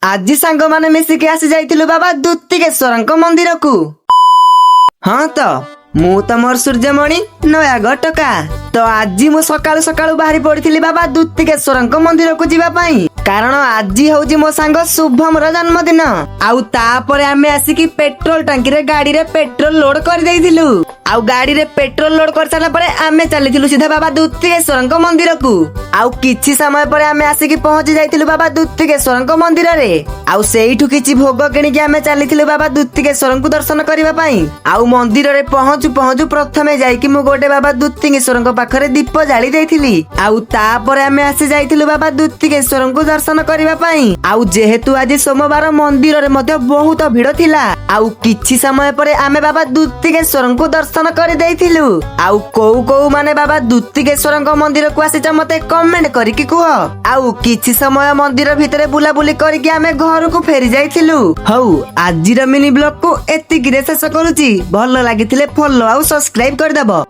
आज सांग माने मिसिकी आसी जाइथिलु बाबा दुत्तिकेश्वरଙ୍କ मंदिर को। हाँ तो मु तमर सूर्यमणि नयागढ़ टका। तो आज मु सकाळु सकाळु बाहरी पड़िथिली बाबा दुत्तिकेश्वरଙ୍କ मंदिर को जीवा पई, कारण आज होउची मो सांग शुभम रो जन्मदिन। आउ तापरे आमे आसिकी पेट्रोल टांकी रे गाड़ी रे पेट्रोल लोड कर देइथिलु। आउ गाड़ी रे पेट्रोल लोड कर साला परे आमे चलीथिलु सीधा बाबा दुत्तिकेश्वरଙ୍କ मंदिर को। आउ किछि समय परे आमे आसिकी पहुंची जाइथिलु बाबा दुत्तिकेश्वरଙ୍କ मंदिर रे। आउ सेइठु किछि भोग किनि कि आमे चलीथिलु बाबा दुत्तिकेश्वरଙ୍କୁ दर्शन करबा पई। आउ मंदिर रे पहुंचु पहुंचु प्रथमे जाइकी मु गोटे बाबा दुत्तिकेश्वरଙ୍କ पाखरे दीप जाली देइथिली। आउ तापरे आमे आसी जाइथिलु बाबा दुत्तिकेश्वरଙ୍କୁ दर्शन करबा पई। आउ जेहेतु आज सोमवार मंदिर रे मध्ये बहुत भीड़ थिला। आउ किछि समय परे आमे बाबा दुत्तिकेश्वरଙ୍କୁ दर्शन कर देइथिलु। आउ कोउ माने बाबा दुत्तिकेश्वरଙ୍କ मंदिर को आसी मते कमेंट करिकि कुह। आउ किछि समय मंदिर भितरे बुला बुली करिकि आमे घर को फेरी जाइथिलु। हौ आजिर मिनी ब्लॉग को एतिकी रे शेष करूची। भलो लागिथिले फॉलो आउ सब्सक्राइब कर दबो।